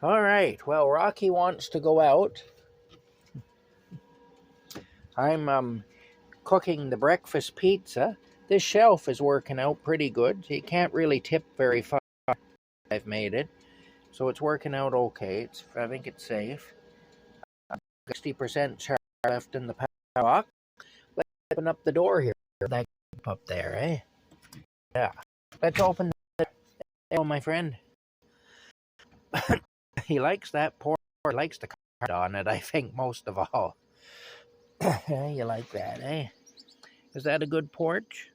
All right. Well, Rocky wants to go out. I'm cooking the breakfast pizza. This shelf is working out pretty good. You can't really tip very far. I've made it, so it's working out okay. I think it's safe. 60% char left in the padlock. Let's open up the door here. That up there, eh? Yeah. Let's open the door, my friend. He likes that porch. He likes the card on it, I think, most of all. You like that, eh? Is that a good porch?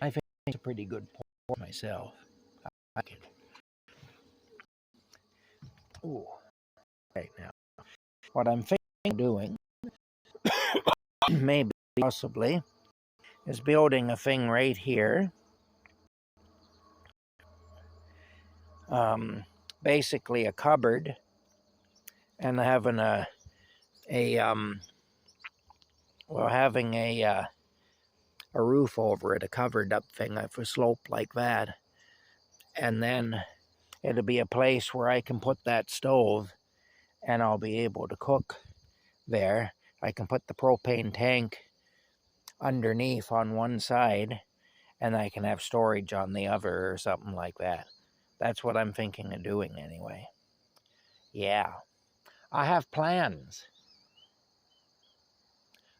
I think it's a pretty good porch myself. I like it. Ooh. Right now. What I'm thinking of doing, maybe, possibly, is building a thing right here. Basically a cupboard, and having having a roof over it, a covered up thing, a slope like that, and then it'll be a place where I can put that stove, and I'll be able to cook there. I can put the propane tank underneath on one side, and I can have storage on the other or something like that. That's what I'm thinking of doing anyway. Yeah, I have plans.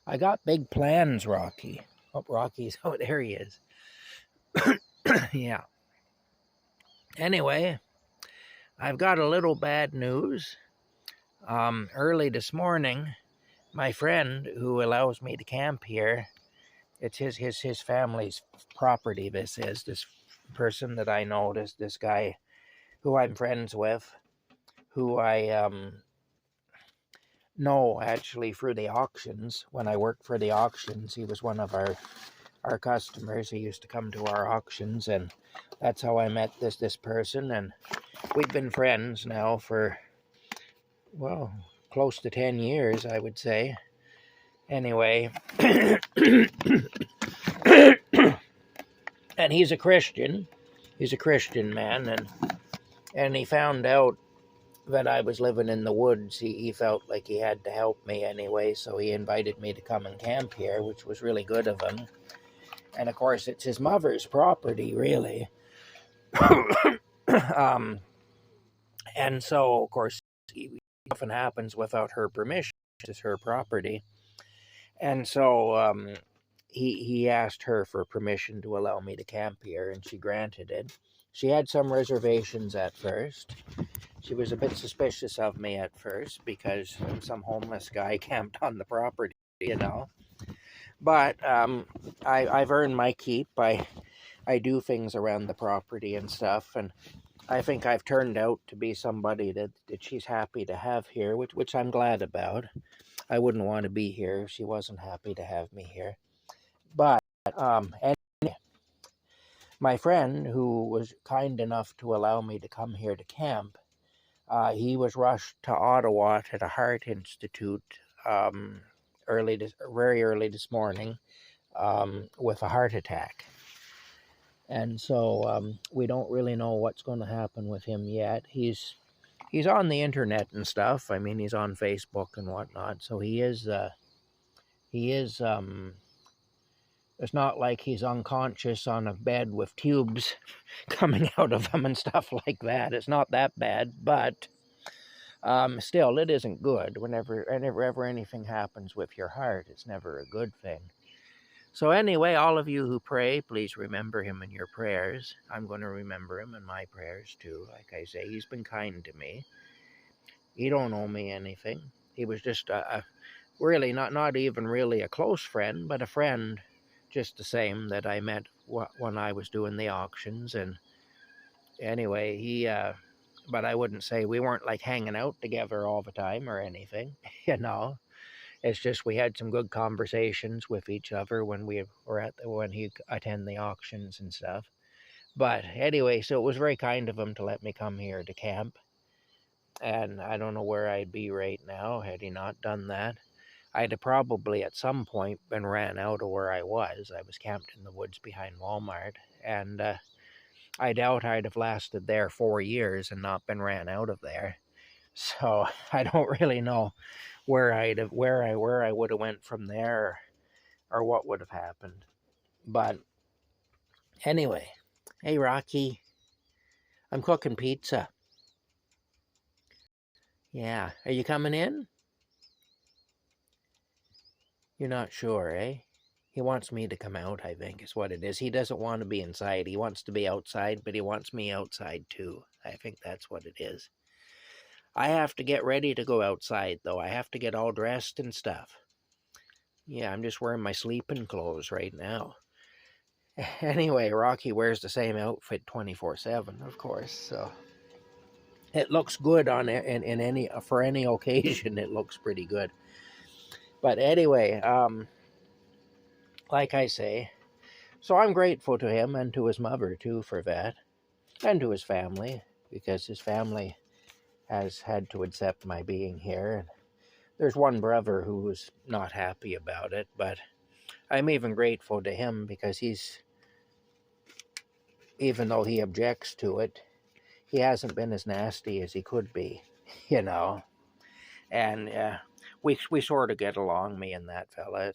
I got big plans, Rocky. Oh, Rocky's, oh, there he is. Yeah. Anyway, I've got a little bad news. Early this morning, my friend who allows me to camp here, it's his family's property. This person that I know, this guy who I'm friends with, who I know actually through the auctions. When I worked for the auctions, he was one of our customers. He used to come to our auctions, and that's how I met this person. And we've been friends now for, well, close to 10 years, I would say. Anyway, and he's a Christian. He's a Christian man, and he found out that I was living in the woods. He felt like he had to help me anyway, so he invited me to come and camp here, which was really good of him. And of course, it's his mother's property, really. And so, of course, it often happens without her permission. It's her property. And so he asked her for permission to allow me to camp here, and she granted it. She had some reservations at first. She was a bit suspicious of me at first because some homeless guy camped on the property, you know. But I've earned my keep. I do things around the property and stuff, and I think I've turned out to be somebody that she's happy to have here, which I'm glad about. I wouldn't want to be here if she wasn't happy to have me here. But and my friend, who was kind enough to allow me to come here to camp, he was rushed to Ottawa to the Heart Institute very early this morning with a heart attack. And so we don't really know what's going to happen with him yet. He's on the internet and stuff. I mean, he's on Facebook and whatnot. So he is. It's not like he's unconscious on a bed with tubes coming out of him and stuff like that. It's not that bad, but still, it isn't good. Whenever anything happens with your heart, it's never a good thing. So anyway, all of you who pray, please remember him in your prayers. I'm going to remember him in my prayers too. Like I say, he's been kind to me. He don't owe me anything. He was just really not even really a close friend, but a friend just the same that I met when I was doing the auctions. And anyway, but I wouldn't say we weren't like hanging out together all the time or anything, you know. It's just we had some good conversations with each other when we were when he attended the auctions and stuff. But anyway, so it was very kind of him to let me come here to camp. And I don't know where I'd be right now had he not done that. I'd have probably at some point been ran out of where I was. I was camped in the woods behind Walmart. And I doubt I'd have lasted there 4 years and not been ran out of there. So I don't really know where I would have went from there, or what would have happened. But anyway, hey Rocky, I'm cooking pizza. Yeah, are you coming in? You're not sure, eh? He wants me to come out, I think, is what it is. He doesn't want to be inside. He wants to be outside, but he wants me outside too. I think that's what it is. I have to get ready to go outside, though. I have to get all dressed and stuff. Yeah, I'm just wearing my sleeping clothes right now. Anyway, Rocky wears the same outfit 24/7, of course, so it looks good on in any for any occasion. It looks pretty good. But anyway, like I say, so I'm grateful to him and to his mother too for that, and to his family, because his family has had to accept my being here. And there's one brother who was not happy about it, but I'm even grateful to him because even though he objects to it, he hasn't been as nasty as he could be, you know. And we sort of get along, me and that fella.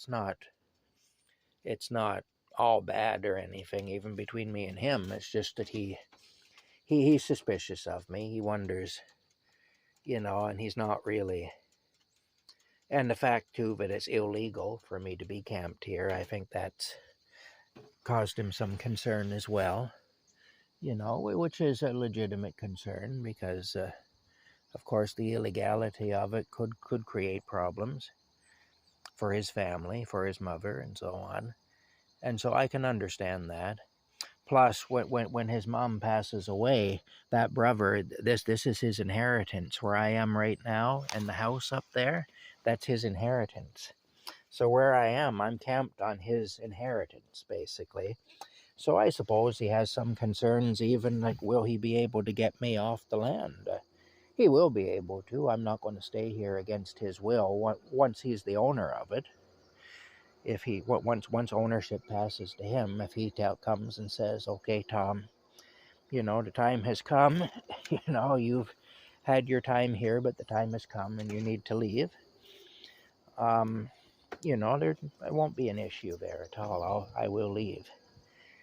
It's not all bad or anything, even between me and him. It's just that he's suspicious of me. He wonders, and he's not really. And the fact too that it's illegal for me to be camped here, I think that's caused him some concern as well. Which is a legitimate concern because, of course, the illegality of it could create problems for his family, for his mother, and so on. And so I can understand that. Plus, when his mom passes away, that brother, this is his inheritance. Where I am right now, in the house up there, that's his inheritance. So where I am, I'm camped on his inheritance, basically. So I suppose he has some concerns, even like, will he be able to get me off the land? He will be able to. I'm not going to stay here against his will once he's the owner of it. If he once ownership passes to him, if he comes and says, "Okay, Tom, the time has come. You've had your time here, but the time has come, and you need to leave." There won't be an issue there at all. I will leave.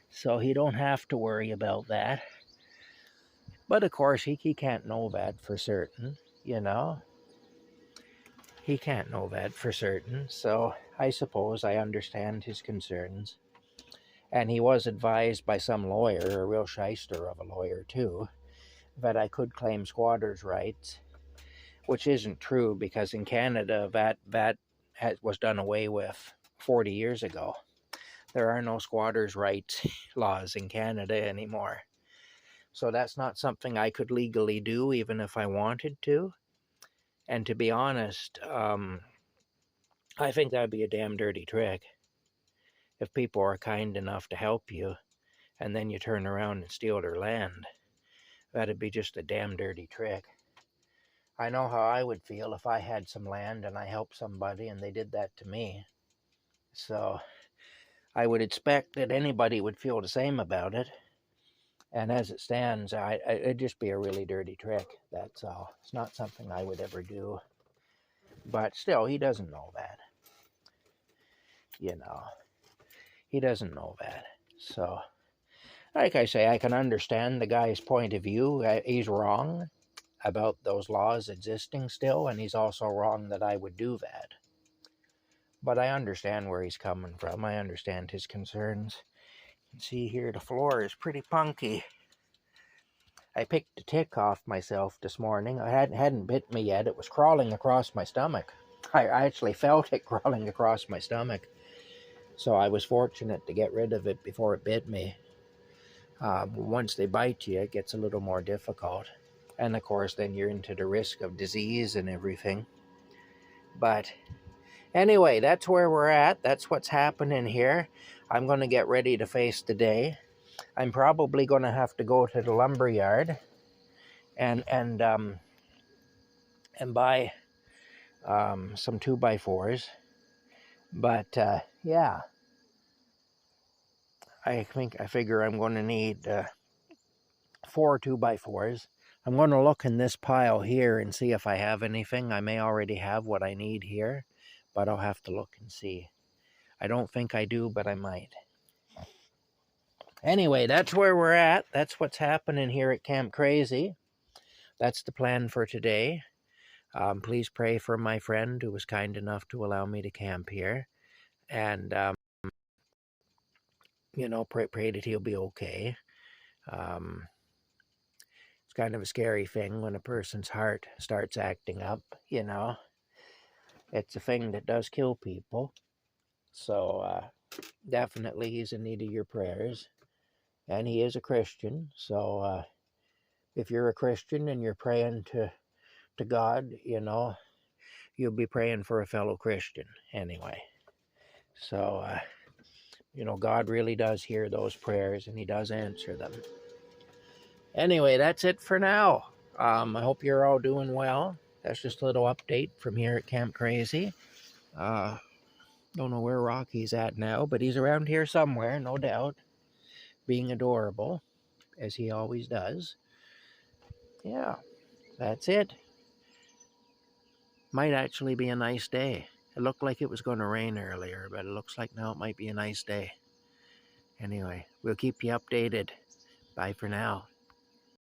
So he don't have to worry about that. But of course, he can't know that for certain, He can't know that for certain. So I suppose I understand his concerns. And he was advised by some lawyer, a real shyster of a lawyer too, that I could claim squatters' rights, which isn't true because in Canada that was done away with 40 years ago. There are no squatters' rights laws in Canada anymore. So that's not something I could legally do, even if I wanted to. And to be honest, I think that'd be a damn dirty trick. If people are kind enough to help you, and then you turn around and steal their land, that'd be just a damn dirty trick. I know how I would feel if I had some land and I helped somebody and they did that to me. So I would expect that anybody would feel the same about it. And as it stands, it'd just be a really dirty trick. That's all. It's not something I would ever do. But still, he doesn't know that. He doesn't know that. So, like I say, I can understand the guy's point of view. He's wrong about those laws existing still, and he's also wrong that I would do that. But I understand where he's coming from. I understand his concerns. You can see here the floor is pretty punky. I picked a tick off myself this morning. It hadn't bit me yet. It was crawling across my stomach. I actually felt it crawling across my stomach. So I was fortunate to get rid of it before it bit me. Once they bite you, it gets a little more difficult. And of course, then you're into the risk of disease and everything. But anyway, that's where we're at. That's what's happening here. I'm going to get ready to face the day. I'm probably going to have to go to the lumber yard and buy some 2x4s. But yeah, I figure I'm going to need 4 2x4s. I'm going to look in this pile here and see if I have anything. I may already have what I need here, but I'll have to look and see. I don't think I do, but I might. Anyway, that's where we're at. That's what's happening here at Kamp Krazy. That's the plan for today. Please pray for my friend who was kind enough to allow me to camp here. And, you know, pray that he'll be okay. It's kind of a scary thing when a person's heart starts acting up, you know. It's a thing that does kill people. So, definitely he's in need of your prayers. And he is a Christian, so if you're a Christian and you're praying to God, you know, you'll be praying for a fellow Christian anyway. So, you know, God really does hear those prayers and he does answer them. Anyway, that's it for now. I hope you're all doing well. That's just a little update from here at Kamp Krazy. Don't know where Rocky's at now, but he's around here somewhere, no doubt, being adorable, as he always does. Yeah, that's it. Might actually be a nice day. It looked like it was going to rain earlier, but it looks like now it might be a nice day. Anyway, we'll keep you updated. Bye for now.